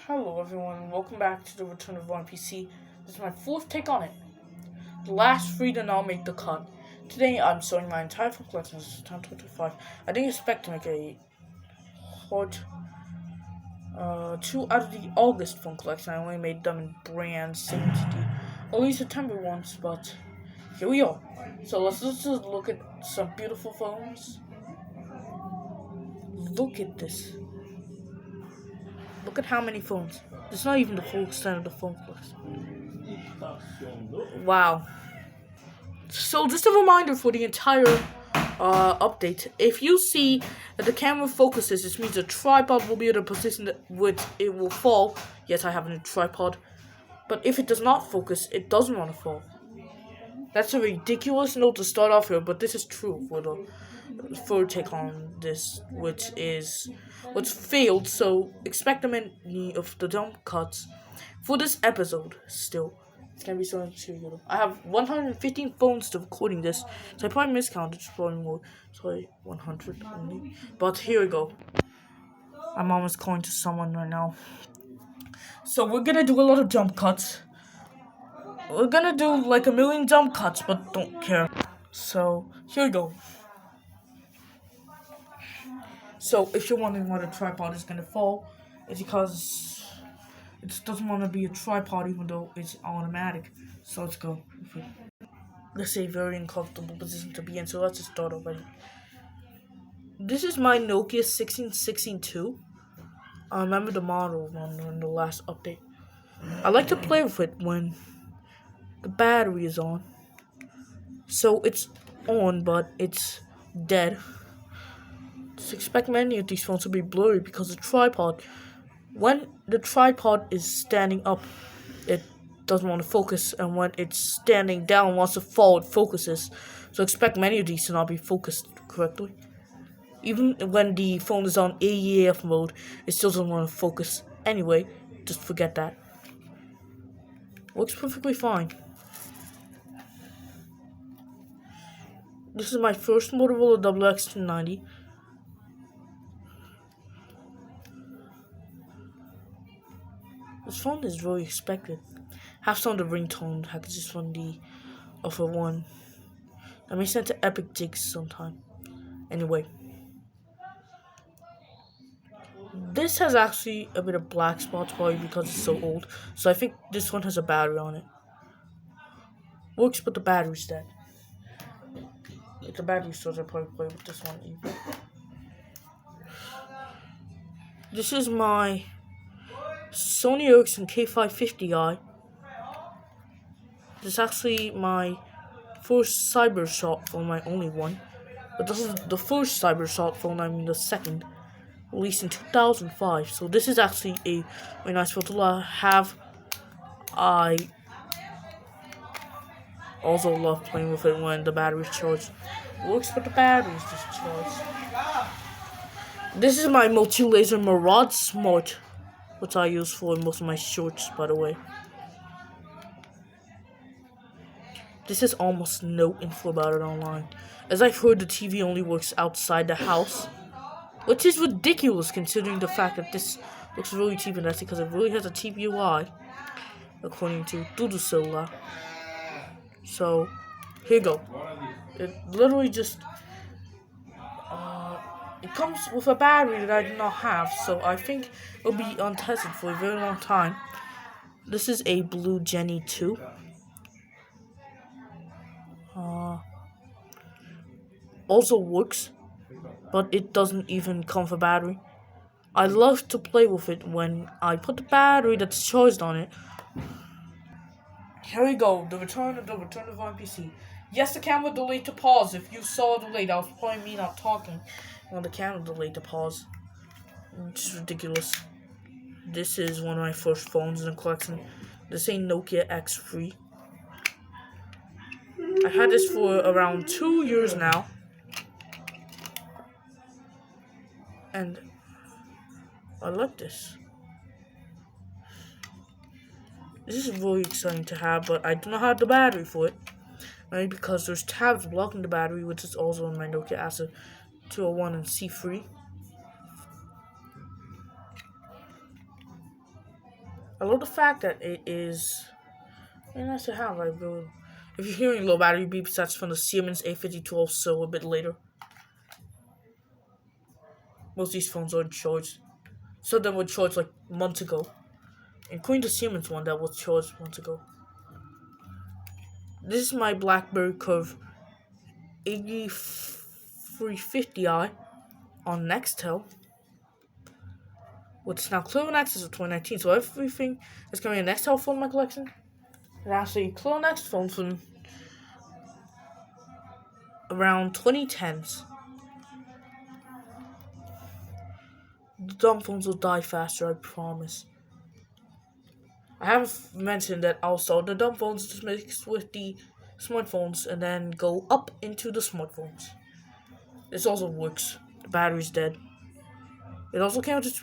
Hello everyone, and welcome back to the Return of One PC. This is my fourth take on it. The last three did not make the cut. Today I'm showing my entire phone collection. This is time 25. I didn't expect to make a hot 2 out of the August phone collection. I only made them in brand safety. Only September ones, but here we are. So let's just look at some beautiful phones. Look at this. Look at how many phones. It's not even the full extent of the phone collection. Wow. So just a reminder for the entire update. If you see that the camera focuses, this means the tripod will be at a position that which it will fall. Yes, I have a tripod. But if it does not focus, it doesn't want to fall. That's a ridiculous note to start off here, but this is true for the third take on this, which failed. So expect many of the jump cuts for this episode. Still, it's gonna be so serious. I have 115 phones to recording this, so I probably miscounted. It's probably more. Sorry, 100 only. But here we go. I'm almost calling to someone right now. So we're gonna do a lot of jump cuts. We're gonna do like a million jump cuts, but don't care. So here we go. So if you're wondering why the tripod is gonna fall, it's because it doesn't want to be a tripod even though it's automatic. So let's go. Let's say very uncomfortable position to be in. So let's just start already. This is my Nokia 1616 I remember the model in the last update. I like to play with it when the battery is on. So it's on, but it's dead. Just expect many of these phones to be blurry because the tripod, when the tripod is standing up, it doesn't want to focus, and when it's standing down, wants to fall, it focuses. So expect many of these to not be focused correctly. Even when the phone is on AEF mode, it still doesn't want to focus. Anyway, just forget that. Works perfectly fine. This is my first Motorola WX290. This phone is really expected. Have some of the ringtone packages from the other one. I may send to Epic Jigs sometime. Anyway. This has actually a bit of black spots probably because it's so old. So I think this one has a battery on it. Works, but the battery's dead. If the battery starts, I'll probably play with this one even. This is my Sony Ericsson K550i. This is actually my first CyberShot phone, my only one. But this is the first CyberShot phone, I mean the second. Released in 2005. So this is actually a very nice photo I have. I also love playing with it when the battery is charged. Works, but the battery is just charged. This is my multi-laser Murad Smart, which I use for most of my shorts, by the way. This is almost no info about it online, as I've heard the TV only works outside the house, which is ridiculous considering the fact that this looks really cheap, and that's because it really has a cheap UI, according to Dudusola. So, here you go. It literally just, it comes with a battery that I do not have, so I think it will be untested for a very long time. This is a Blue Jenny 2. Also works, but it doesn't even come with a battery. I love to play with it when I put the battery that's charged on it. Here we go, the return of One PC. Yes, the camera delayed to pause. If you saw it delayed, that was probably me not talking when the camera delayed to pause. Which is ridiculous. This is one of my first phones in the collection. This ain't Nokia X3. I had this for around 2 years now. And I like this. This is really exciting to have, but I do not have the battery for it. Right? Because there's tabs blocking the battery, which is also in my Nokia Asset 201 and C3. I love the fact that it is very nice to have. I really, if you're hearing low battery beeps, that's from the Siemens A52, so a bit later. Most of these phones are charged. Some of them were charged like months ago, including the Siemens one that was charged months ago. This is my BlackBerry Curve 8350i on Nextel, which is now clear on access of 2019. So everything that's coming in Nextel phone in my collection is actually clear on access phone from around 2010s. The dumb phones will die faster, I promise. I haven't mentioned that also the dumb phones just mix with the smartphones and then go up into the smartphones. This also works. The battery's dead. It also came with this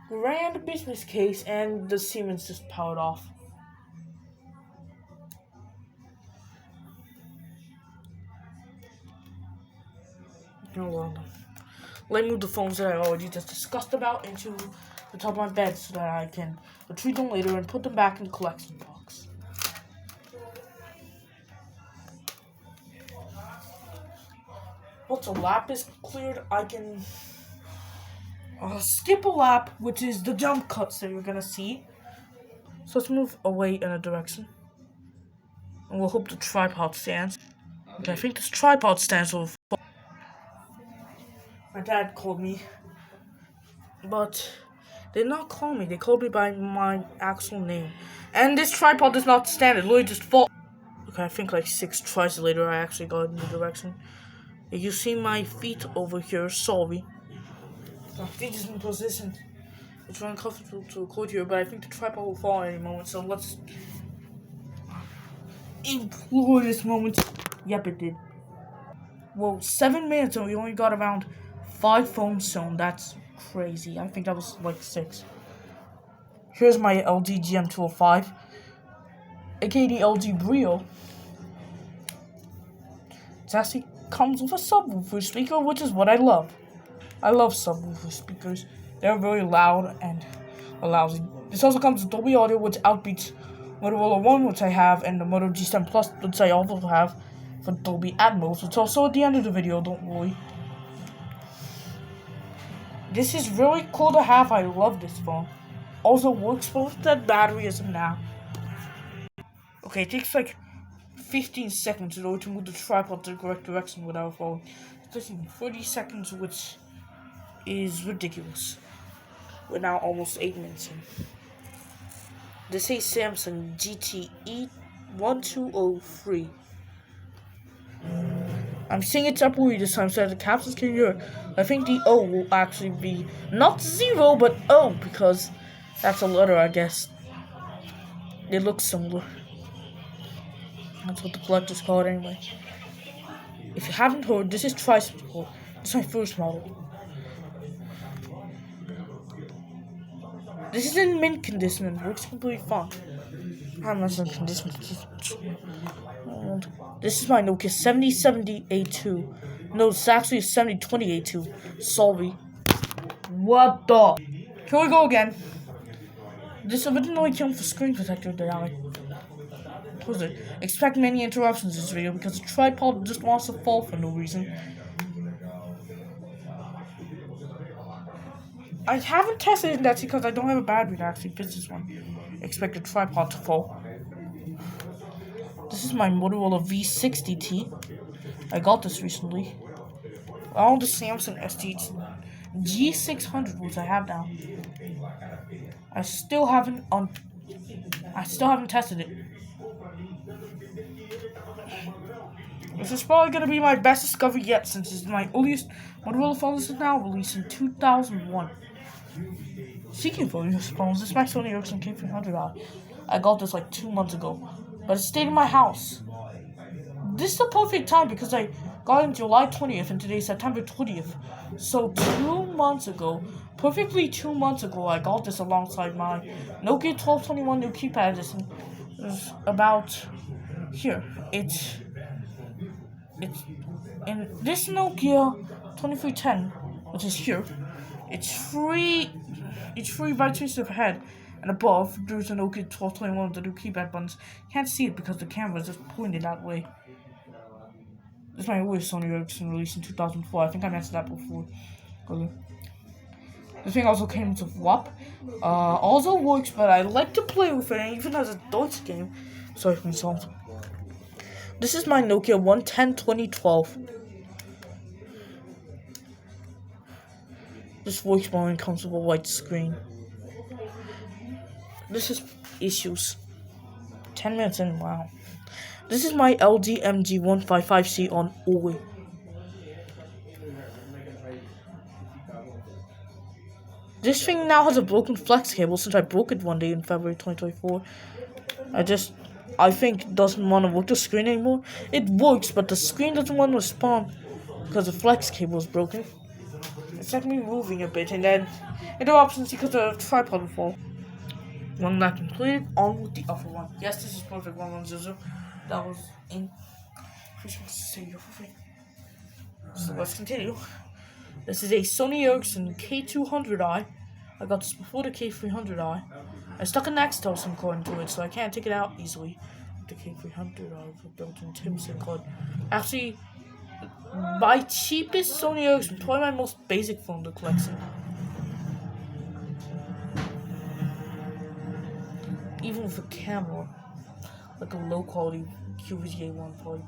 grand business case and the Siemens just powered off. Oh well. Let me move the phones that I already just discussed about into the top of my bed so that I can retrieve them later and put them back in the collection box. Once a lap is cleared, I can skip a lap, which is the jump cuts that you're gonna see. So let's move away in a direction. And we'll hope the tripod stands. Okay, I think this tripod stands will fall. My dad called me, but they did not call me. They called me by my actual name. And this tripod does not stand. It literally just falls. Okay, I think like 6 tries later, I actually got in the direction. If you see my feet over here, sorry. My feet is in position. It's uncomfortable to record here, but I think the tripod will fall at any moment. So let's implore this moment. Yep, it did. Well, 7 minutes and we only got around 5 phones shown. That's crazy. I think that was like 6. Here's my LG GM205, aka the LG Brio. It actually comes with a subwoofer speaker, which is what I love. I love subwoofer speakers. They're very loud and lousy. This also comes with Dolby Audio, which outbeats Motorola One, which I have, and the Moto G7 Plus, which I also have for Dolby Atmos. It's also at the end of the video, don't worry. This is really cool to have. I love this phone. Also works with that battery as of now. Okay, it takes like 15 seconds in order to move the tripod to the correct direction without falling. It's taking 30 seconds, which is ridiculous. We're now almost 8 minutes in. This is Samsung GTE 1203. I'm seeing it separately this time so that the captions can hear. I think the O will actually be not 0 but O, because that's a letter, I guess. It looks similar. That's what the collectors call it anyway. If you haven't heard, this is Tricycle. This is my first model. This is in mint condition and works completely fine. I'm not in condition. This is my Nokia 7070A2. No, it's actually a 7020A2. Sorry. What the? Here we go again. This originally came with a screen protector that I expect many interruptions in this video because the tripod just wants to fall for no reason. I haven't tested it, that's because I don't have a battery that actually fits this one. Expect the tripod to fall. This is my Motorola V60T. I got this recently. All the Samsung G600, which I have now. I still haven't tested it. This is probably gonna be my best discovery yet, since it's my earliest Motorola phone. This is now released in 2001. Speaking of earliest phones, this is my Sony Ericsson K300i. I got this like 2 months ago, but it stayed in my house. This is the perfect time because I got it on July 20th and today's September 20th. So 2 months ago, perfectly 2 months ago, I got this alongside my Nokia 1221 new keypad. This is about here. It's in this Nokia 2310, which is here. It's free by choice of head. And above, there's a Nokia 1221 with the new keypad buttons. Can't see it because the camera is just pointed that way. This is my newest Sony Ericsson released in 2004. I think I mentioned that before. This thing also came with a WAP. Also works, but I like to play with it, even as a Deutsch game. Sorry for insult. This is my Nokia 110 2012. This works well when it comes with a white screen. This is issues. 10 minutes in, wow. This is my LG MG155C on OI. This thing now has a broken flex cable since I broke it one day in February 2024. I think it doesn't want to work the screen anymore. It works, but the screen doesn't want to respond because the flex cable is broken. It's like me moving a bit and then interrupts because the tripod will fall. One that completed, on with the other one. Yes, this is perfect 110. That was in. So let's continue. This is a Sony Ericsson K200i. I got this before the K300i. I stuck a Nextel SIM card into it, so I can't take it out easily. The K300i with a built-in TIM SIM card. Actually, my cheapest Sony Ericsson, probably my most basic phone to collection. Even with a camera, like a low quality QVGA1 probably.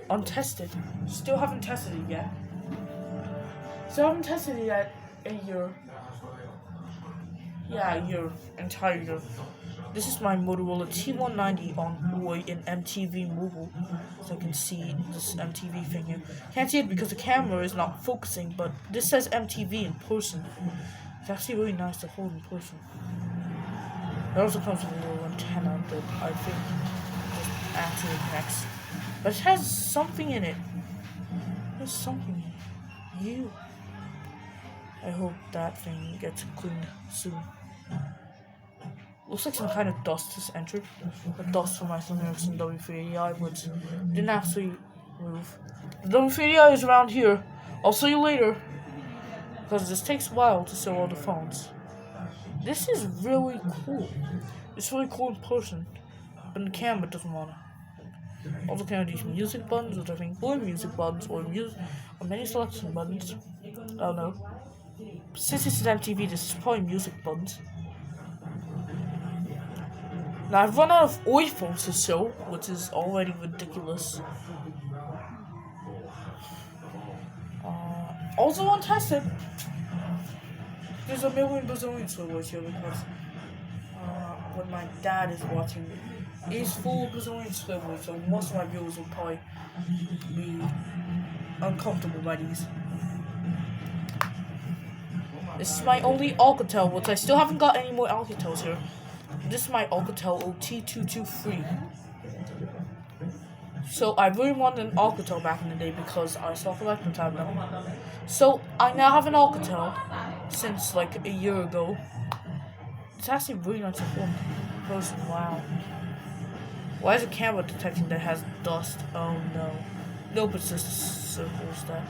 Untested. Still haven't tested it yet. A year. Yeah, a year. Entire year. This is my Motorola T190 on OI in MTV Mobile. So I can see this MTV thing here. Can't see it because the camera is not focusing, but this says MTV in person. It's actually really nice to hold in person. It also comes with a little antenna that I think just actually connects. But it has something in it. There's something in it. I hope that thing gets cleaned soon. Looks like some kind of dust has entered. The dust from my Sony Ericsson W380i, which didn't actually move. The W380i is around here. I'll see you later. Because this takes a while to sell all the phones. This is really cool. It's really cool in person. But the camera doesn't want to. Also can these music buttons, which I think were music buttons or many selection buttons. I don't know. Since this is MTV, this is probably music buttons. Now I've run out of OI phones to show, which is already ridiculous. Also untested. There's a million Brazilian servers here because what my dad is watching is full Brazilian servers, so most of my viewers will probably be uncomfortable by these. This is my only Alcatel, which I still haven't got any more Alcatels here. This is my Alcatel OT223. So I really wanted an Alcatel back in the day because I saw collector tab now. So I now have an Alcatel since like a year ago. It's actually really nice to film. Wow. Why is the camera detecting that has dust? Oh no. Nope, it's just circles that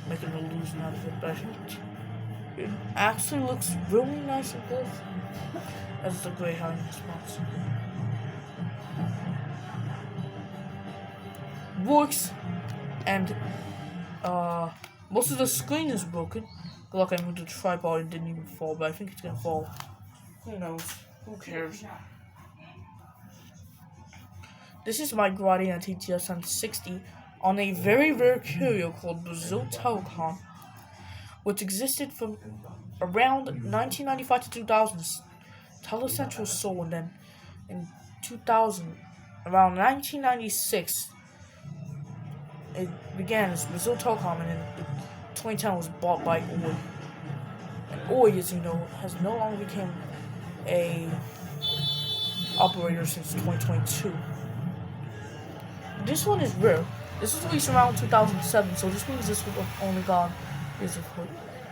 make an illusion out of it, but I think it actually looks really nice and good. That's the gray hiding response. Works, and most of the screen is broken. Look, I moved the tripod, it didn't even fall, but I think it's gonna fall. Who knows? Who cares? This is my Guardian TTS 760 on a very rare curio called Brazil Telecom, which existed from around 1995 to 2000. Telecentral sold, and then in 2000, around 1996, it began as Brazil Telecom, and in 2010 was bought by OI. And OI, as you know, has no longer become a operator since 2022. This one is rare. This was released around 2007, so this means this would have only gone.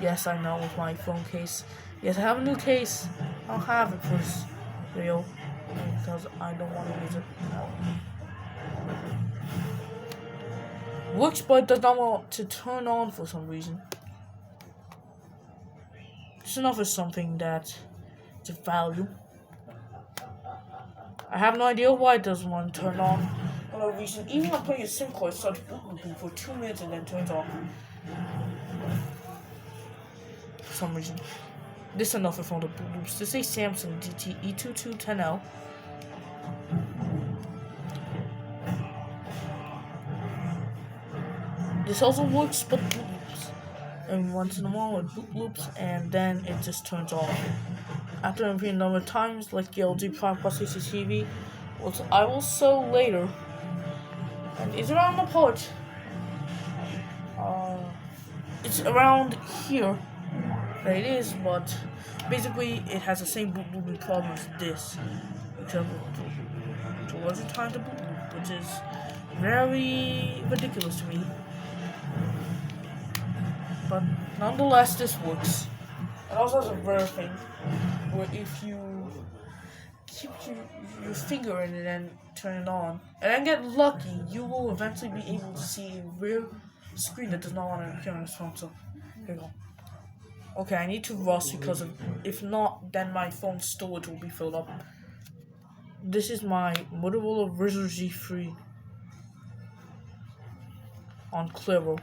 Yes, I know, with my phone case. Yes, I have a new case. I don't have it for this video because I don't want to use it. Works, but does not want to turn on for some reason. This enough is something that is of value. I have no idea why it doesn't want to turn on. For no reason. Even when playing a SIM card, it starts bootlooping for 2 minutes and then turns off. For some reason. This is enough from the boot loops. This is a Samsung DT-E2210L. This also works, but boot loops. And once in a while it boot loops and then it just turns off. After repeating a number of times, like the LG Prime Plus CCTV, which I will show later. And it's around the port. It's around here. There it is, but basically it has the same boot looping problem as this. Except towards the time to boot loop, which is very ridiculous to me. But nonetheless, this works. It also has a rare thing where if you keep your finger in it and turn it on, and then get lucky, you will eventually be able to see a rare screen that does not want to appear on this phone. So, here we go. Okay, I need to rush because if not, then my phone's storage will be filled up. This is my Motorola Razr Z3 on Claro.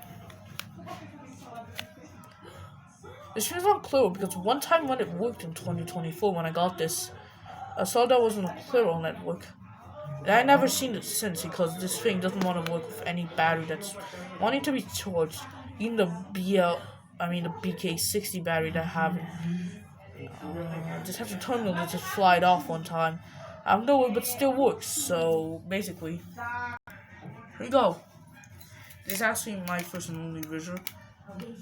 This is on Claro because one time when it worked in 2024 when I got this, I saw that was on a Claro network. And I never seen it since because this thing doesn't want to work with any battery that's wanting to be charged. Even the BK60 battery that I have. Just have to terminal it just fly it off one time. I have no way, but still works. So basically, here we go. This is actually my first and only Razr.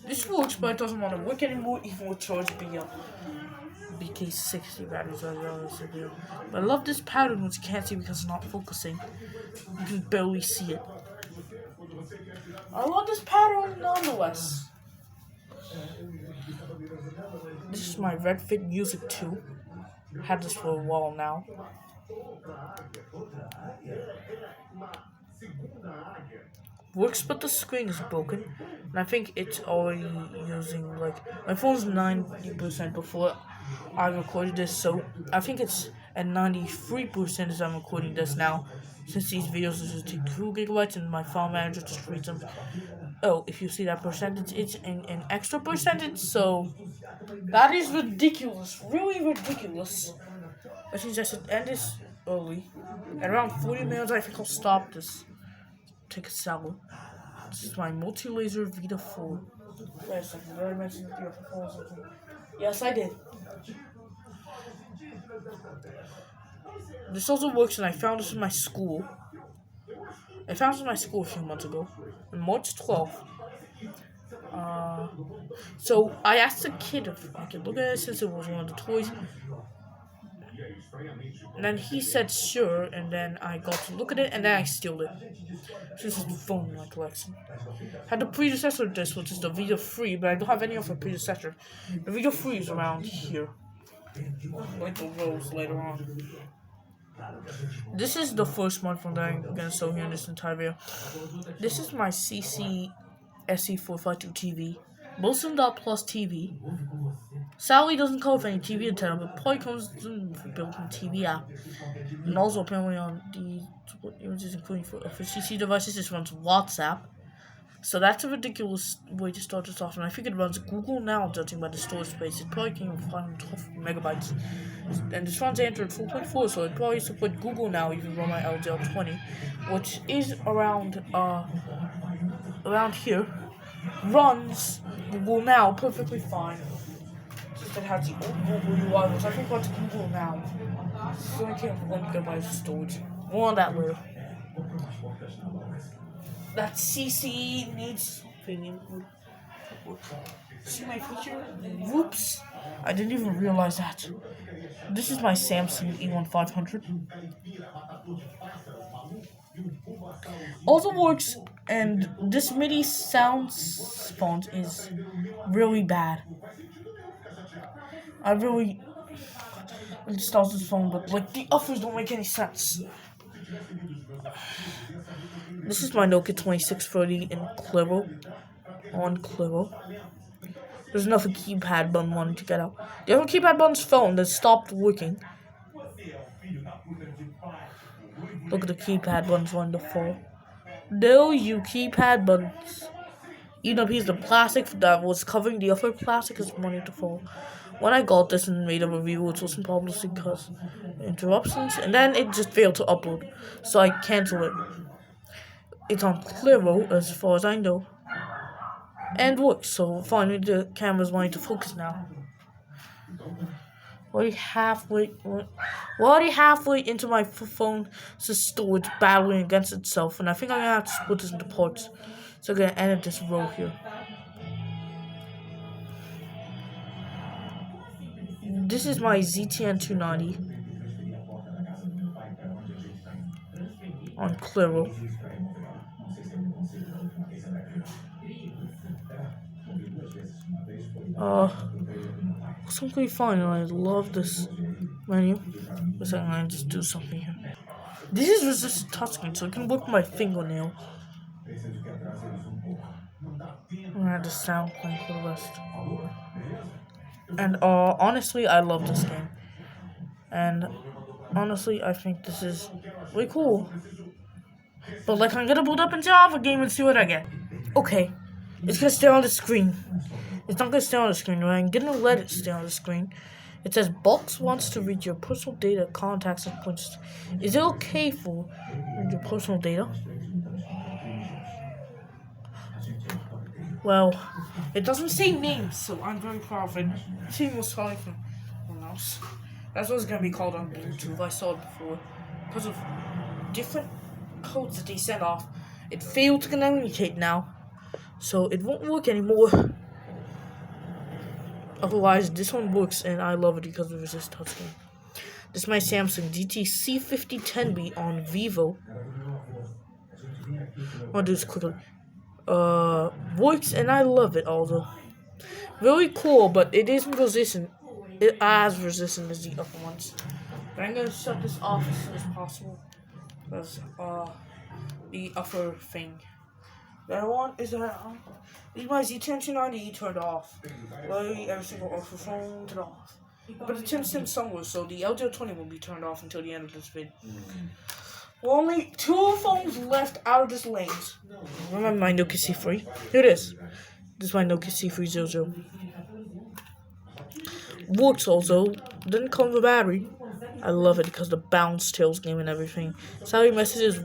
This works, but it doesn't want to work anymore, even with charged BK60 batteries. But I love this pattern, which you can't see because it's not focusing. You can barely see it. I love this pattern nonetheless. This is my Redfit Music 2. Had this for a while now. Works, but the screen is broken. And I think it's already using, like, my phone's 90% before I recorded this, so I think it's at 93% as I'm recording this now. Since these videos are just 2 gigabytes and my file manager just reads them. Oh, if you see that percentage, it's an extra percentage, so that is ridiculous. Really ridiculous. I think I should end this early. At around 40 minutes, I think I'll stop this. Take a shower. This is my Multi-Laser Vita 4. Wait a second, did I mention Vita 4 or something? Yes, I did. This also works, and I found this in my school. I found this in my school a few months ago, on March 12th. So I asked the kid if I could look at it since it was one of the toys. And then he said sure, and then I got to look at it, and then I stole it. Since it's the phone in my collection. Had the predecessor of this, which is the Vita 3, but I don't have any of the predecessor. The Vita 3 is around here. Like the rose later on. This is the first smartphone that I'm gonna show here in this entire video. This is my CC SE452 TV. Bolson Plus TV. Sadly doesn't come with any TV antenna, but probably comes with a built-in TV app. And also apparently on the images including for CC devices, this runs WhatsApp. So that's a ridiculous way to start this off, and I think it runs Google Now, judging by the storage space. It probably came with 512 megabytes. And this runs Android 4.4, so it probably supports Google Now, even run my LG 20, which is around here. Runs Google Now perfectly fine. Just it has the old Google UI, which I think runs Google Now. So it came with 1 gigabyte of storage. More on that later. That CC needs opinion. See my feature? Whoops! I didn't even realize that. This is my Samsung E1500. Also works, and this MIDI sound font is really bad. I really installed this phone, but like the offers don't make any sense. This is my Nokia 2630 in Claro, on Claro. There's another keypad button wanting to get out. The other keypad button's phone that stopped working. Look at the keypad buttons wanting to fall. No, you keypad buttons. Even a piece of plastic that was covering the other plastic is wanting to fall. When I got this and made a review, it wasn't problems because interruptions, and then it just failed to upload, so I canceled it. It's on Clearo as far as I know, and works. So finally, the camera's wanting to focus now. We're already halfway into my phone's storage, battling against itself, and I think I'm gonna have to split this into parts. So I'm gonna edit this row here. This is my ZTN 290 on Clearo. Something fine, and I love this menu. But I'm gonna just do something here. This is resistant touchscreen, so I can work with my fingernail. I'm gonna add the sound playing for the rest. And honestly, I love this game. And honestly, I think this is really cool. But like, I'm gonna boot up into Java game and see what I get. Okay, it's gonna stay on the screen. It's not gonna stay on the screen, right? I'm gonna let it stay on the screen. It says Box wants to read your personal data, contacts, and points. Is it okay for your personal data? Well, it doesn't say names, so I'm very proud of it. Team was calling from someone else. That's what it's gonna be called on Bluetooth. I saw it before. Because of different codes that they sent off, it failed to communicate now. So it won't work anymore. Otherwise, this one works, and I love it because of this touchscreen. This is my Samsung GT-C5010B on Vivo. I'll do this quickly. Works, and I love it, although. Very cool, but it isn't resistant. It as resistant as the other ones. But I'm gonna shut this off as soon as possible. Because, the other thing that I want is that, leave my ZTN 290 turned off. Literally every single offer phone turned off. But it's in somewhere, so the LGO20 will be turned off until the end of this vid. We're only 2 phones left out of this lane. Remember my Nokia C3? Here it is. This is my Nokia C300. Works also. Didn't come with a battery. I love it because the bounce tails game and everything. Salary messages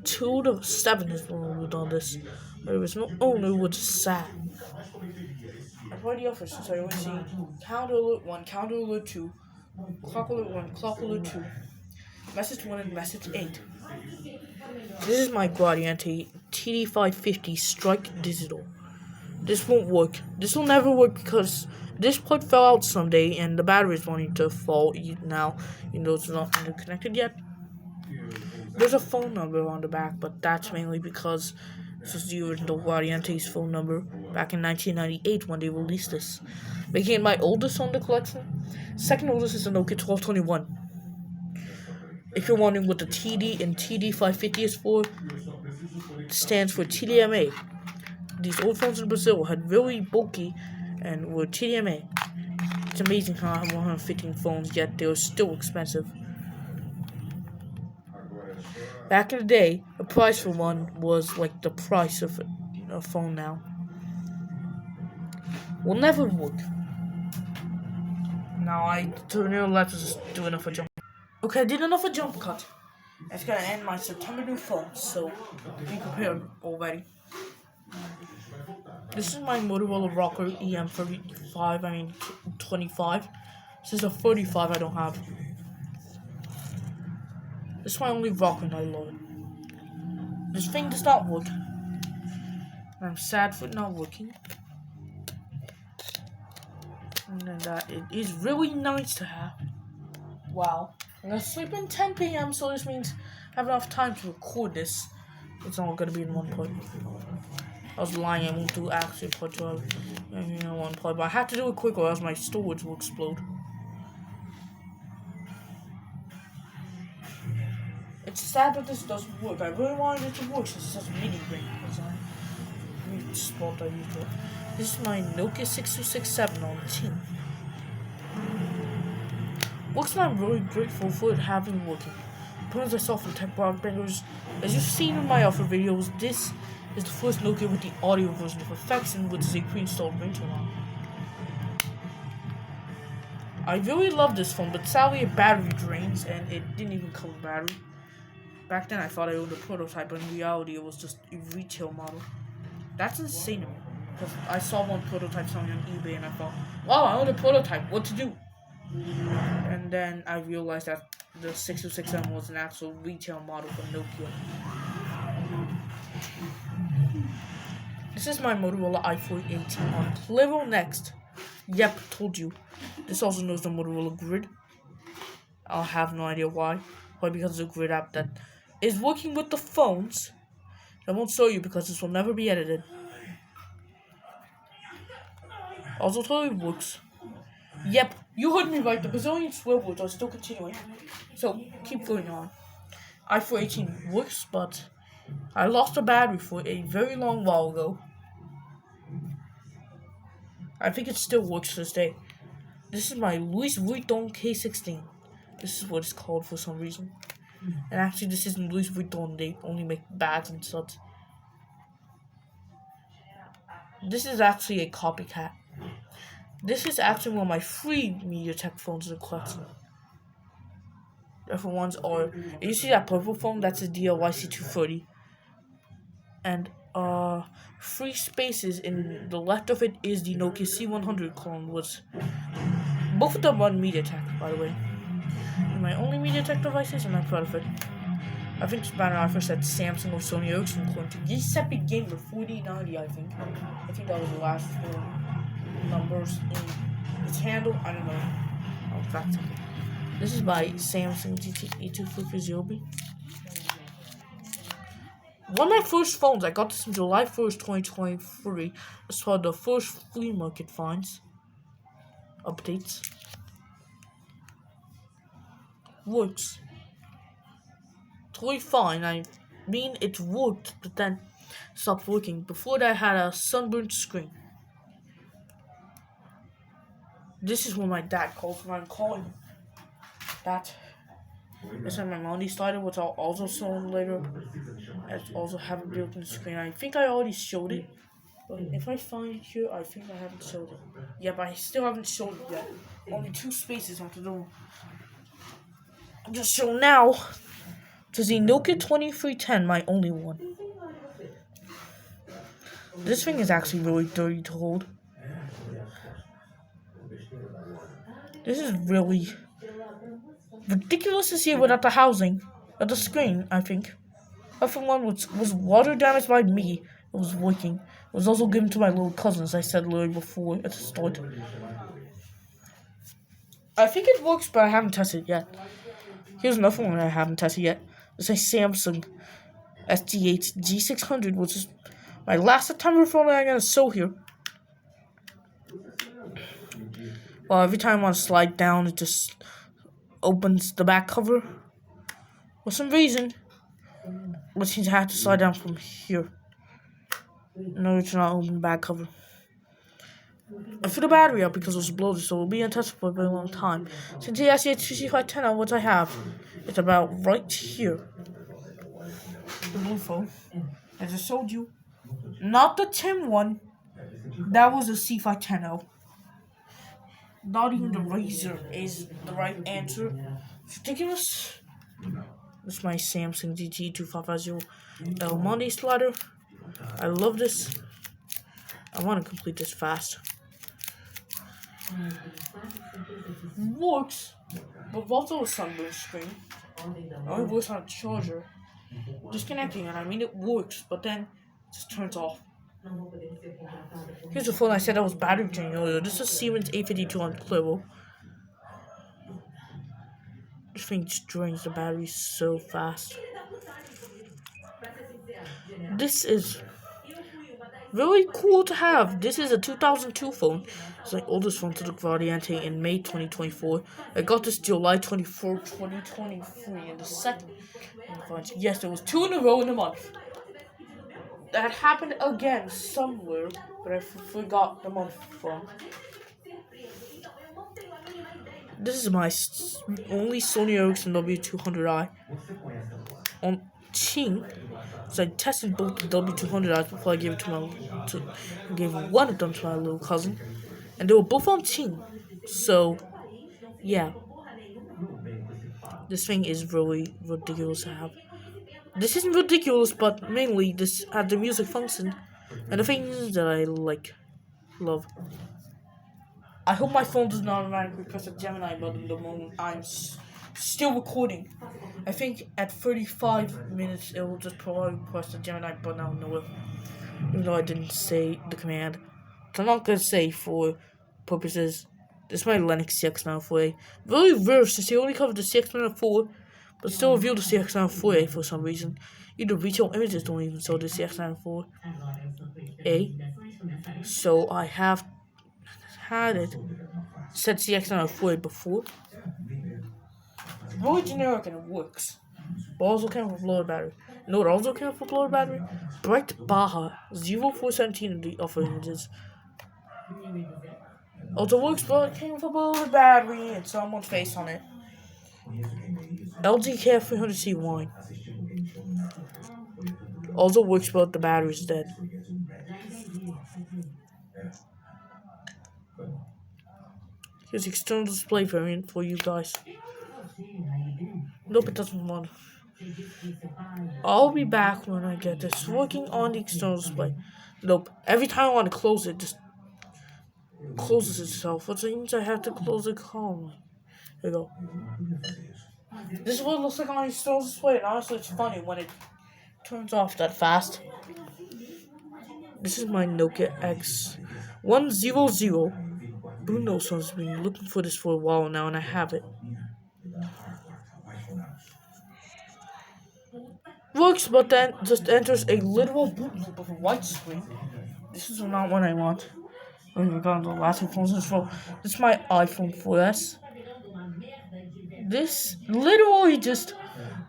2 to 7 is what on this. There was no owner, which is sad. I've already offered since I always see counter alert 1, counter alert 2, clock alert 1, clock alert 2, message 1, and message 8. This is my Gradiente TD550 Strike Digital. This won't work. This will never work because this plug fell out someday and the battery is wanting to fall now, even though it's not connected yet. There's a phone number on the back, but that's mainly because this is the original Gradiente's phone number back in 1998 when they released this, making it my oldest on the collection. Second oldest is the Nokia 1221. If you're wondering what the TD and TD550 is for, it stands for TDMA. These old phones in Brazil had very bulky and were TDMA. It's amazing how I have 115 phones, yet they were still expensive. Back in the day, the price for one was like the price of a phone now. Will never work. Now I turn your left to just do another jump. Okay, I did another jump cut. It's gonna end my September new phone, so be prepared already. This is my Motorola Rocker EM35, 25. This is a 35 I don't have. This is my only Rocker and I love it. This thing does not work. I'm sad for it not working. And then it is really nice to have. Wow. I'm gonna sleep in 10 p.m. so this means I have enough time to record this. It's all gonna be in one part. I was lying, I won't do actually part 12 in one part, but I had to do it quick or else my storage will explode. It's sad that this doesn't work. I really wanted it to work since it's such a mini ring. spot I used for. This is my Nokia 6267 on team. Works, and I'm really grateful for it having working. As I saw from Tech Bangers, as you've seen in my other videos, this is the first Nokia with the audio version of effects and with a pre-installed ringtone on. I really love this phone, but sadly it battery drains and it didn't even come with battery. Back then I thought I owned a prototype, but in reality it was just a retail model. That's insane to me, because I saw one prototype selling on eBay and I thought, wow, I own a prototype, what to do? And then I realized that the 6267 was an actual retail model from Nokia. This is my Motorola i418 on Clevo Next. Yep, told you. This also knows the Motorola Grid. I'll have no idea why. Why? Because it's a Grid app that is working with the phones. I won't show you because this will never be edited. Also totally works. Yep, you heard me right. The Brazilian swear words are still continuing. So, keep going on. i418 works, but I lost the battery for a very long while ago. I think it still works to this day. This is my Louis Vuitton K16. This is what it's called for some reason. And actually, this isn't Louis Vuitton. They only make bags and such. This is actually a copycat. This is actually one of my free MediaTek phones in the collection. The other ones are, you see that purple phone? That's a DLYC230. And free spaces in the left of it is the Nokia C100 clone, which both of them run MediaTek, by the way. They're my only MediaTek devices, and I'm proud of it. I think this banner I first said Samsung or Sony Ericsson clone to Giuseppe Gamer 4090, I think. I think that was the last four numbers in its handle. I don't know. I'll fact check it. This is by Samsung GT8250B. One of my first phones, I got this on July 1st, 2023. It's called the first flea market finds. Updates. Works. Totally fine. I mean, it worked, but then stopped working. Before that, I had a sunburned screen. This is what my dad calls when I'm calling him. That. This is my Monday slider, which I'll also show later. I also have a built-in screen. I think I already showed it. But if I find it here, I think I haven't showed it. Yeah, but I still haven't showed it yet. Only 2 spaces have to do. I'll just show now. To the Nokia 2310, my only one. This thing is actually really dirty to hold. This is really ridiculous to see without the housing. But the screen, I think. Other one was water damaged by me. It was working. It was also given to my little cousin, as I said earlier before at the start. I think it works, but I haven't tested it yet. Here's another one I haven't tested yet. It's a Samsung SG8 G600, which is my last September phone that I'm going to show here. Well, every time I want to slide down, it just opens the back cover. For some reason, which means I have to slide down from here in order to not open the back cover. I threw the battery out because it was bloated, so it will be untouched for a very long time. Since the SG8 which I have, it's about right here. The blue phone, as I showed you, not the Tim one. That was a C510. Not even the Razr is the right answer. It's ridiculous. This is my Samsung GT2550L Monday slider. I love this. I want to complete this fast. Works, but also a sunburst screen. It only works on a charger. Disconnecting it, I mean it works, but then it just turns off. Here's the phone I said that was battery draining earlier. This is Siemens A52 on Clevo. This thing just drains the battery so fast. This is really cool to have. This is a 2002 phone. It's my oldest phone to the Guardiante in May 2024. I got this July 24, 2023 in the second. Yes, there was 2 in a row in a month. that happened again somewhere, but I forgot the month from. This is my only Sony Ericsson W200i on Qing. So I tested both the W200Is before I gave it to gave one of them to my little cousin, and they were both on Qing. So yeah, this thing is really ridiculous to have. This isn't ridiculous, but mainly this had the music function and the things that I love. I hope my phone does not automatically press a Gemini button the moment I'm still recording. I think at 35 minutes it will just probably press the Gemini button out of nowhere. Even though I didn't say the command. So I'm not gonna say for purposes. This is my Linux CX904A. Very rare since they only covered the CX904, but still revealed the CX904A for some reason. Either retail images don't even show the CX904A. So I have had it set CX904A before. Really generic and it works. But also came with lower battery. You know what also came with lower battery? Bright Baja 0417 in the offer images. Also works, but it came with a lower battery and someone's face on it. LG KF300C wine. Also works, but the battery's dead. Here's the external display variant for you guys. Nope, it doesn't want. I'll be back when I get this working on the external display. Nope, every time I want to close it, just closes itself, which means I have to close it calmly. There you go. This is what it looks like on the external display, and honestly, it's funny when it turns off that fast. This is my Nokia X100. Bruno has been looking for this for a while now, and I have it. Works, but then just enters a literal boot loop of a white screen. This is not what I want. In regard to the last two phones as well. This is my iPhone 4S. This literally just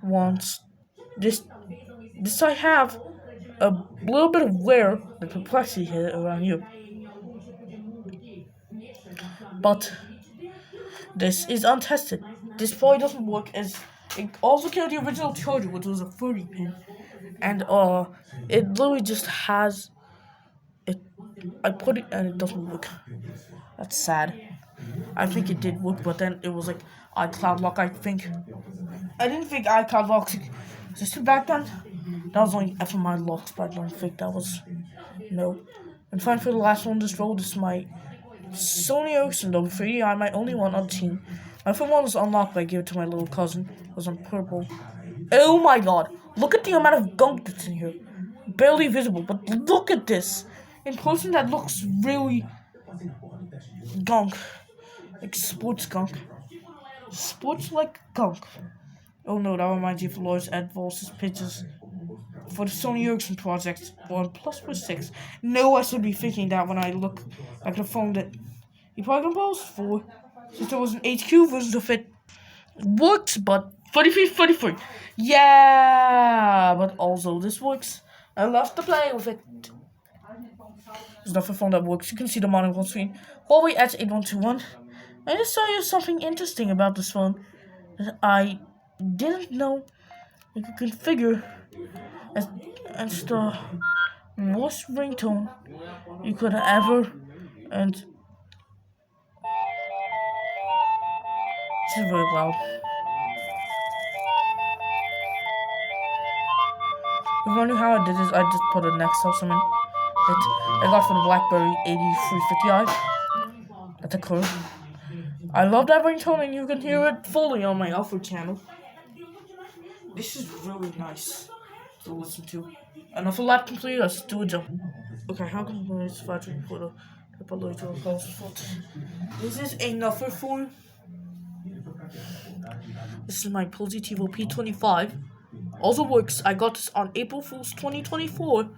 wants this. This I have a little bit of wear and perplexity here around here. But this is untested. This probably doesn't work as it also carried the original charger, which was a 30 pin, and it literally just has it. I put it and it doesn't work. That's sad. I think it did work, but then it was like iCloud lock. I didn't think iCloud lock existed back then. That was only FMI locks, but I don't think that was no. And finally, for the last one, this is my Sony Ericsson W3. My only one on Team. My phone one was unlocked, but I gave it to my little cousin. It was on purple. Oh my god! Look at the amount of gunk that's in here. Barely visible, but look at this. In person, that looks really gunk, like sports gunk. Sports like gunk. Oh no, that reminds you of Lars Edvalls' pictures for the Sony Ericsson project on Plus 6. No, I should be thinking that when I look at the phone that he probably composed for, since there was an HQ version of it. Works, but 33. Yeah, but also this works. I love to play with it. There's not a phone that works. You can see the model on screen. Huawei H8121. I just saw you something interesting about this phone that I didn't know you could configure as the worst ringtone you could ever. And this is very loud. If you're wondering how I did this, I just put a next subsum in it. I got for the BlackBerry 8350i. That's a curve. I love that ringtone, and you can hear it fully on my Alpha channel. This is really nice to listen to. Enough of that complete, let's do a jump. Okay, how can I survive for the this is another phone. This is my Positivo P25. Also works. I got this on April Fool's 2024.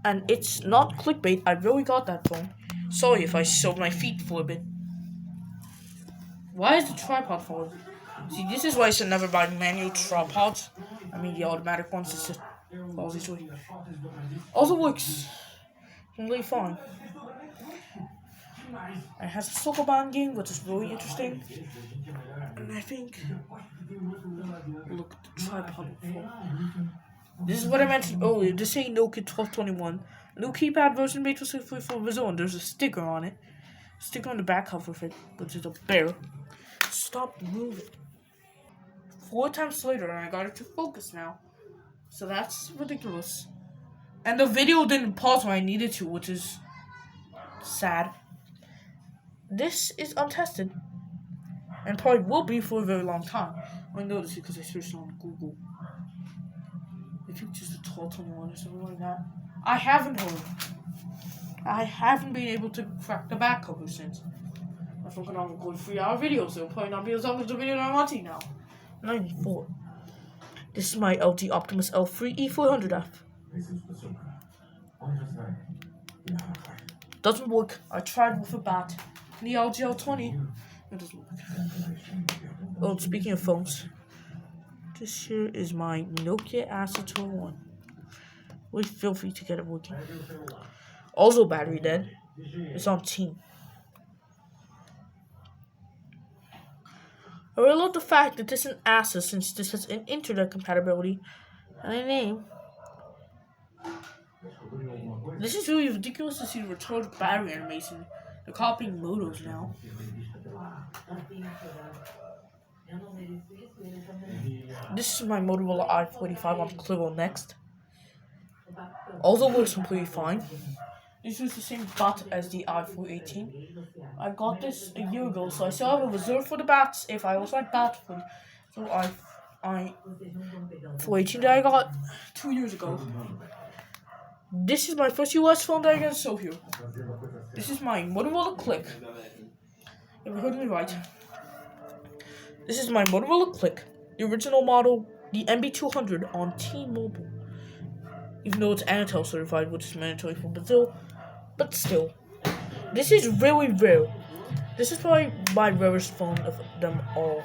And it's not clickbait. I really got that phone. Sorry if I showed my feet for a bit. Why is the tripod falling? See, this is why I should never buy manual tripods. I mean, the automatic ones. It's just Falls this way. Also works completely fine. It has a Sokoban game, which is really interesting. And I think, look at the tripod before. This is what I mentioned earlier. This ain't Nokia 1221. New keypad version made for Brazil, and there's a sticker on it. Sticker on the back cover of it, which is a bear. Stop moving. 4 times later, and I got it to focus now. So that's ridiculous. And the video didn't pause when I needed to, which is sad. This is untested. And probably will be for a very long time. I know this because I searched on Google. I think just a 1221 or something like that. I haven't heard. I haven't been able to crack the back cover since. I'm working on recording 3-hour videos, so it'll probably not be as long as the video that I'm watching now. 94. This is my LG Optimus L3 E400F. Doesn't work. I tried with a bat. The LG L20. It doesn't work. Oh, speaking of phones, this here is my Nokia Asset 1. Really filthy to get it working. Also battery dead. It's on team. I really love the fact that this is an Asus since this has an internet compatibility and a name. This is really ridiculous to see the retarded battery animation. They're copying Motos now. This is my Motorola i45 on Clivo Next. Also works completely fine. This is the same bat as the i418. I got this a year ago, so I still have a reserve for the bats if I also like bat food. So i418 that I got 2 years ago. This is my first US phone that I got so here. This is my Motorola Click. You heard me right. This is my Motorola Click, the original model, the MB200 on T-Mobile. Even though it's Anatel certified, which is mandatory for Brazil, but still. This is really rare. This is probably my rarest phone of them all.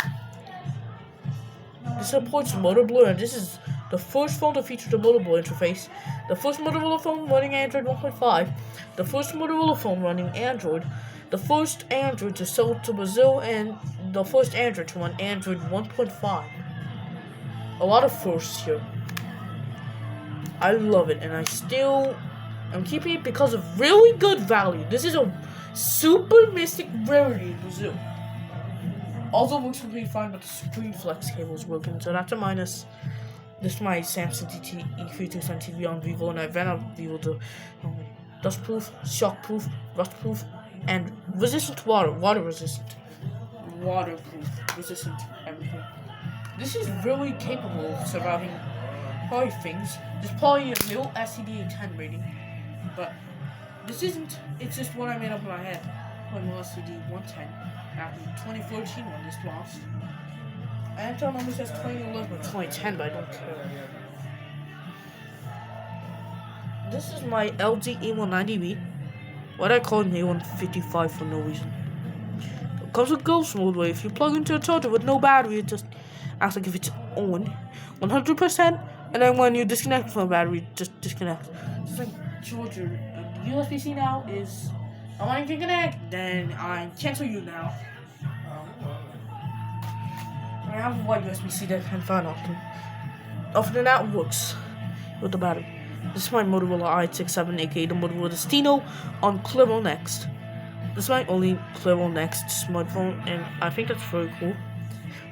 This supports Motor Blur, and this is the first phone to feature the Motor Blur interface. The first Motorola phone running Android 1.5. The first Motorola phone running Android. The first Android to sell to Brazil, and the first Android to run Android 1.5. A lot of firsts here. I love it, and I'm keeping it because of really good value. This is a super mystic rarity in Brazil. Also works completely fine, but the screen flex cable is working, so that's a minus. This is my Samsung DT E327 TV on Vivo, and I ran out of Vivo to dustproof, shockproof, rustproof, and resistant to water. Waterproof, resistant, everything. This is really capable of surviving probably things. There's probably a little SCD-10 rating, but this isn't. It's just what I made up in my head. Like SCD-110 after 2014 when this launched. Antel number says 2011 or 2010, but I don't care. This is my LG A190B. What I call an A155 for no reason. It comes with ghost mode, where if you plug into a charger with no battery, it just acts like if it's on 100%, and then when you disconnect from the battery, it just disconnects. It's like charger. The USB-C now is, I want to connect, then I cancel you now. I have a white USB-C that I can find often. Other than that, it works with the battery. This is my Motorola i67, aka the Motorola Destino on Clivo Next. This is my only Clivo Next smartphone, and I think that's very cool.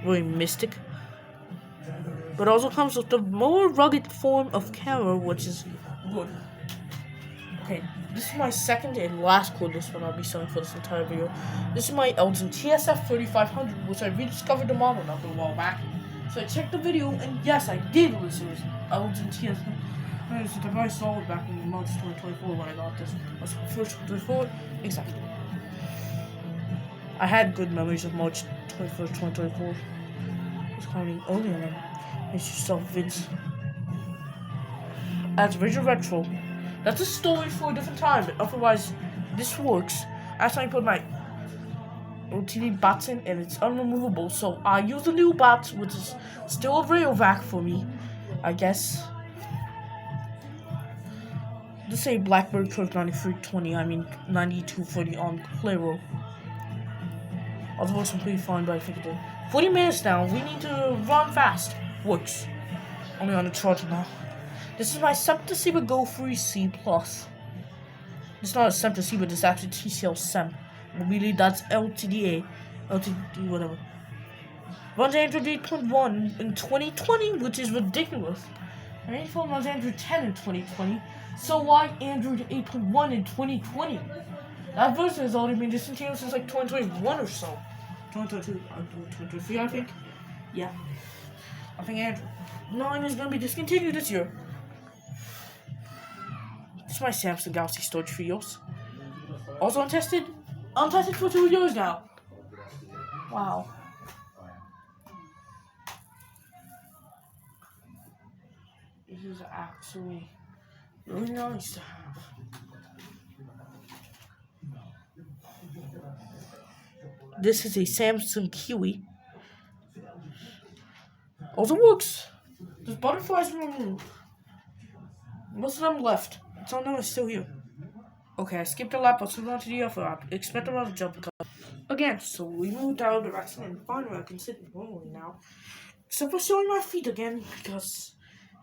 Very mystic. But it also comes with the more rugged form of camera, which is good. Okay, this is my second and last cordless one I'll be selling for this entire video. This is my Elgin TSF3500, which I rediscovered the model not a while back. So I checked the video, and yes, I did listen to Elgin TSF. It's a device solid back in March 2024 when I got this. Was the first 2024? Exactly. I had good memories of March 21st, 2024. I was counting only on them. It's yourself, Vince. As Visual Retro. That's a story for a different time, but otherwise, this works. As I put my OTV bats in, and it's unremovable, so I use the new bats, which is still a real vac for me, I guess. Let's say Blackbird Curve 9320, I mean 9240 on Claro. Although it's completely fine, but I think it did. 40 minutes now, we need to run fast. Works. Only on the charger now. This is my Semper Go 3C Plus. It's not a Semper C, but it's actually TCL Sem. Really, that's LTDA. LTD, whatever. Runs Android 8.1 in 2020, which is ridiculous. My phone runs Android 10 in 2020, so why Android 8.1 in 2020? That version has already been discontinued since like 2021 or so. 2022, 2023, I think. Yeah. I think Android 9 is going to be discontinued this year. This is my Samsung Galaxy storage Trios. Also untested. Untested for 2 years now. Wow. This is actually really nice to have. This is a Samsung Kiwi. Also works. There's butterflies removed. Most of them left. Some of them are still here. Okay, I skipped a lap, but move on to the other app. Expect another jump again. So we moved out of the direction and finally I can sit normally now. Except for showing my feet again because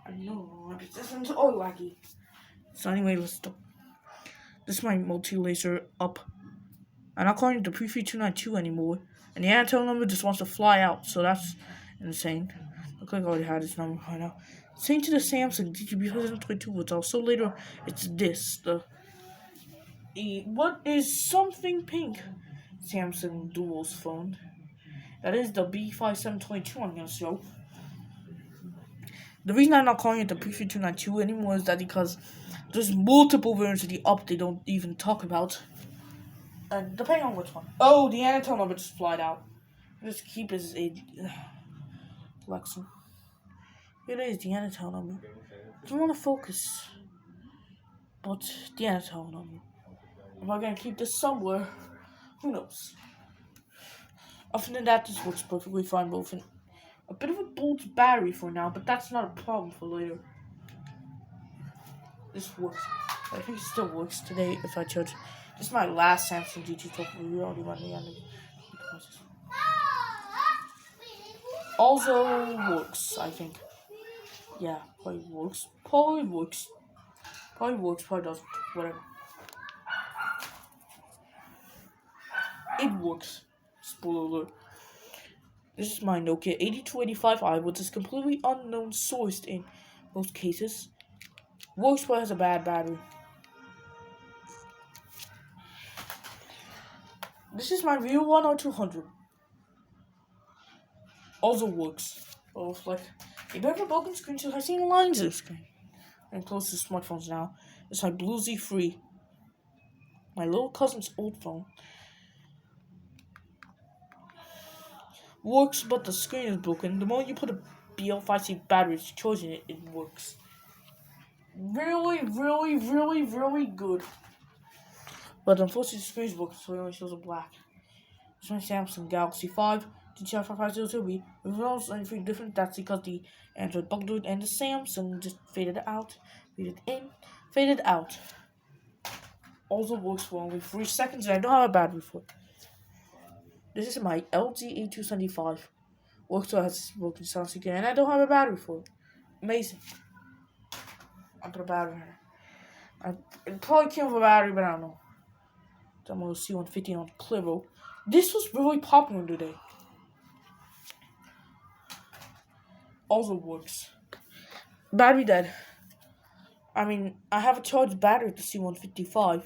I know this isn't all laggy. So anyway, let's stop. This is my multi-laser up. I'm not calling it the Prefeed 292 anymore. And the Antel number just wants to fly out, so that's insane. Looks like I already had this number by now. Same to the Samsung DGB 2022, which also later it's this. What is something pink? Samsung Duo's phone. That is the B5722 I'm gonna show. The reason I'm not calling it the Prefeed 292 anymore is that because there's multiple versions of the up they don't even talk about. And depending on which one. Oh, the Antel number just flied out. Just keep his Lexum. Here it is, the Antel number. I don't want to focus. But the Antel number. Am I gonna keep this somewhere? Who knows? Other than that, this works perfectly fine both in a bit of a bulged battery for now, but that's not a problem for later. This works. I think it still works today if I charge. This is my last Samsung GT12. We already run the end of the process. Also works, I think. Yeah, probably works. Probably works. Probably works, probably doesn't. Whatever. It works. Spoiler alert. This is my Nokia 8285i, which is completely unknown sourced in most cases. Works but has a bad battery. This is my Vivo 10200. Also works. Both like a bit of a broken screen, so I've seen lines of the screen. I'm close to smartphones now. It's my Blue Z3. My little cousin's old phone. Works, but the screen is broken. The moment you put a BL5C battery charging it, it works. Really, really, really, really good. But unfortunately, the screen is broken, so it only shows a black. It's my Samsung Galaxy 5 GTR5502B. It was anything different. That's because the Android bugged and the Samsung just faded out, faded in, faded out. Also works for only 3 seconds, and I don't have a battery for it. This is my LG A275. Works so it has broken sound again, and I don't have a battery for it. Amazing. I put a battery in it. It probably came with a battery, but I don't know. I'm going to C150 on Claro. This was really popular today. Also works. Battery dead. I mean, I have a charged battery at the C155,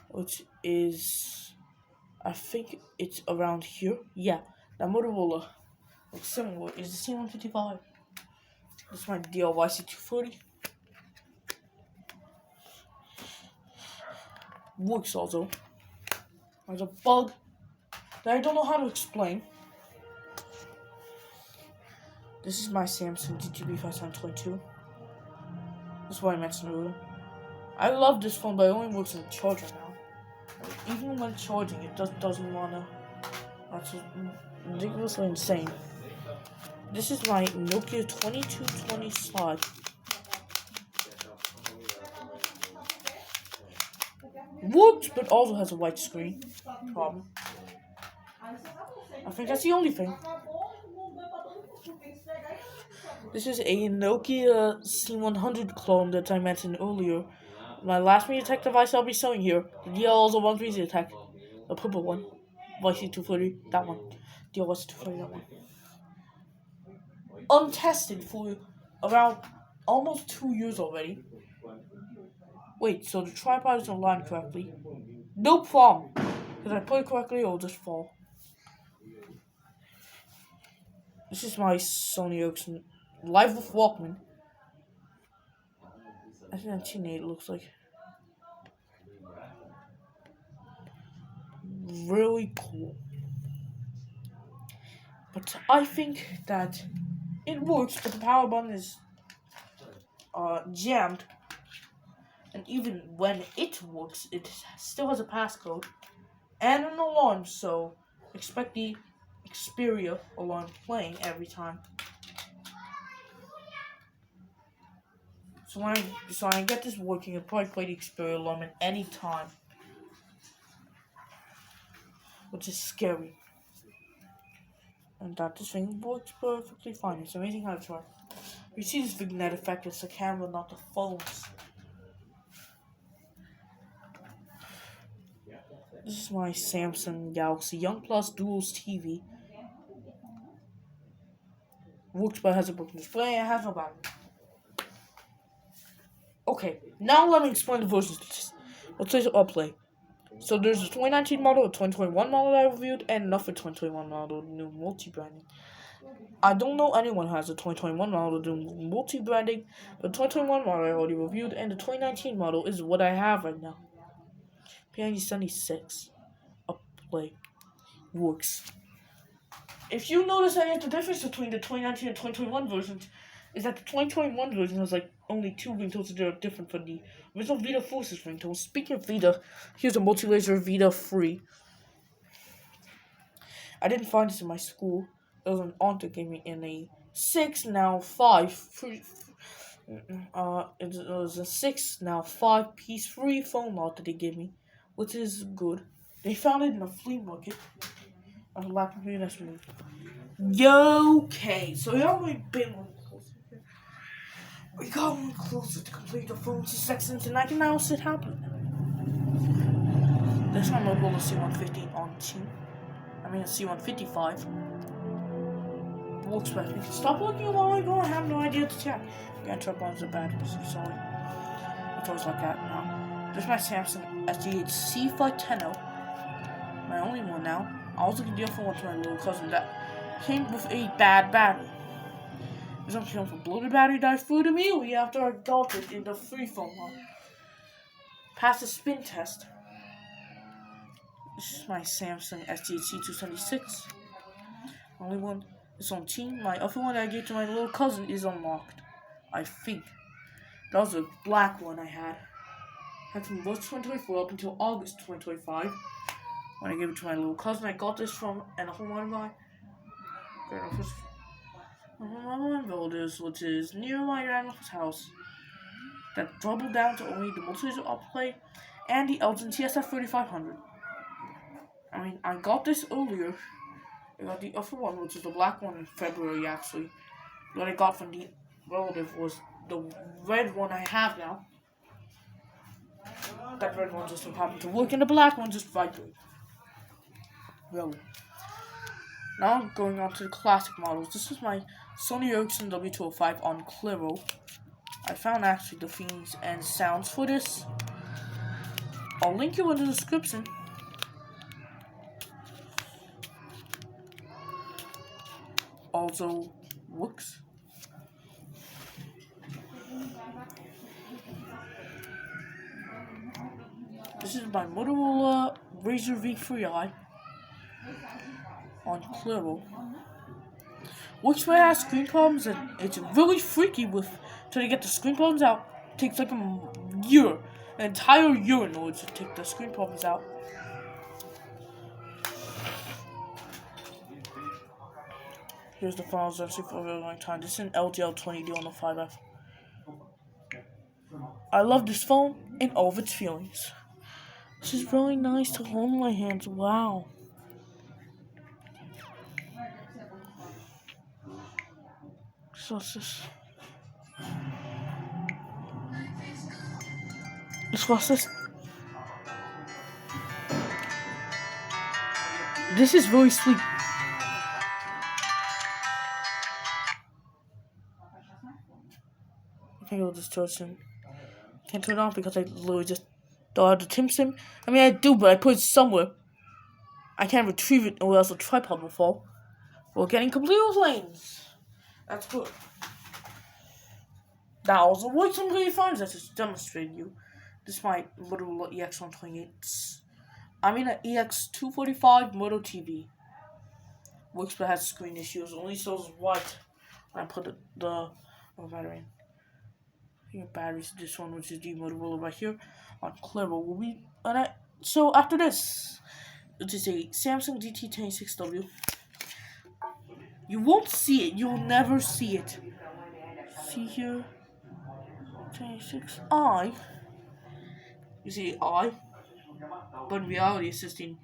which is, I think it's around here. Yeah, that Motorola, looks similar, is the C155. This is my DLYC240. Works also. There's a bug that I don't know how to explain. This is my Samsung DGB5722. This is what I mentioned earlier. I love this phone, but it only works in the charger now. Even when charging, it doesn't wanna. That's ridiculously insane. This is my Nokia 2220 slide. works, but also has a white screen problem. I think that's the only thing. This is a Nokia C100 clone that I mentioned earlier. My last MediaTek device I'll be showing here. The DL01 MediaTek. The purple one. YC230, that one. DLS230, that one. Untested for around almost 2 years already. Wait, so the tripod is aligned correctly? No problem. Because I put it correctly, it'll just fall. This is my Sony Ericsson Live with Walkman. I think that's it looks like. Really cool. But I think that it works, but the power button is jammed. And even when it works, it still has a passcode and an alarm, so expect the Xperia alarm playing every time. So when I get this working, I'll probably play the Xperia alarm at any time, which is scary. And that this thing works perfectly fine. It's amazing how it's run. You see this vignette effect, it's the camera, not the phones. This is my Samsung Galaxy Young Plus Duals TV. Works but has a broken display and has no battery. Okay, now let me explain the versions. Let's say upplay. So there's a 2019 model, a 2021 model that I reviewed, and another 2021 model, new multi-branding. I don't know anyone who has a 2021 model doing multi-branding, but the 2021 model I already reviewed, and the 2019 model is what I have right now. P9076 upplay works. If you notice any of the difference between the 2019 and 2021 versions, is that the 2021 version has like only 2 ringtones that are different from the original Vita Forces ringtones. Speaking of Vita, here's a multi-laser Vita free. I didn't find this in my school. It was an aunt that gave me in a 6 now 5 free. It was a 6 now 5 piece free phone lot that they gave me, which is good. They found it in a flea market. On the laptop here, that's me. Okay, so we already been one closer. We got one closer to complete the phone section, and I can now sit happy. This one will a C150 on team. I mean a C155. Works better. Stop looking while I go. I have no idea to check. The interrupt buttons are bad. So sorry. It's always like that now. There's my Samsung SGH C510. My only one now. I also can deal for one to my little cousin that came with a bad battery. This one came with a bloated battery that I threw immediately after I got it in the free phone one. Passed the spin test. This is my Samsung SGH C276. Only one is on team. My other one that I gave to my little cousin is unlocked. I think. That was a black one I had. Had from March 2024 up until August 2025. When I gave it to my little cousin, I got this from an home of my builders, which is near my grandma's house. That doubled down to only the multi-laser upplay and the Elgin TSF 3500. I mean, I got this earlier. I got the other one, which is the black one in February, actually. What I got from the relative was the red one I have now. That red one just happened to work, and the black one just vibrated. Really. Now I'm going on to the classic models. This is my Sony Ericsson W205 on Claro. I found actually the themes and sounds for this. I'll link you in the description. Also works. This is my Motorola Razr V3i on Claro. Works when it has screen problems, and it's really freaky with till you get the screen problems out. It takes like a year, an entire year in order to take the screen problems out. Here's the files I've seen for a really long time. This is an LGL20D on the 5F. I love this phone and all of its feelings. This is really nice to hold in my hands. Wow. So what's this? What's this? This is very sweet. I think I'll just charge him. Can't turn it off because I literally just don't have the Tim Sim. I mean, I do, but I put it somewhere. I can't retrieve it, or else the tripod will fall. We're getting complete with lanes. That's good. That also works on really fine. That's just demonstrated you. This is my Motorola EX128. I mean, an EX245 Moto TV. Works but has screen issues. Only shows white when I put the battery in. Your batteries, this one, which is the Motorola right here, on Clever will be. So after this, it is a Samsung GT26W. You won't see it. You will never see it. See here, 26i. You see I, but in reality it's just in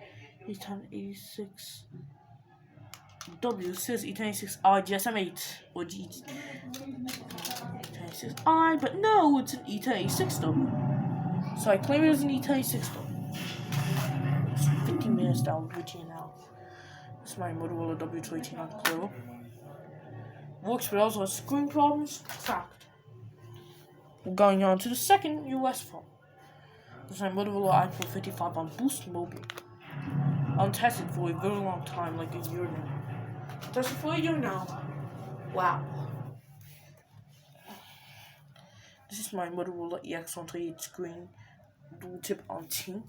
E1086W. Says E1086i GSM8 or E1086i, but no, it's an E1086W. So I claim it as an E1086W. It's 15 minutes down, routine now. This is my Motorola W218 on Clear. Works, but also has screen problems. Fact. We're going on to the second US phone. This is my Motorola iPhone 55 on Boost Mobile. Untested for a very long time, like a year now. Tested for a year now. Wow. This is my Motorola EX128 screen dual tip on T.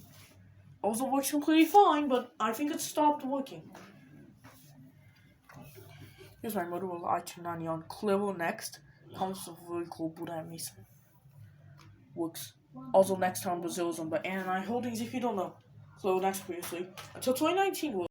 Also works completely fine, but I think it stopped working. Here's my Motorola i290 on Clever next. Comes with a very cool boot animation. Works. Also next time Brazil is on the ANI Holdings if you don't know. Clever next previously. Until 2019 will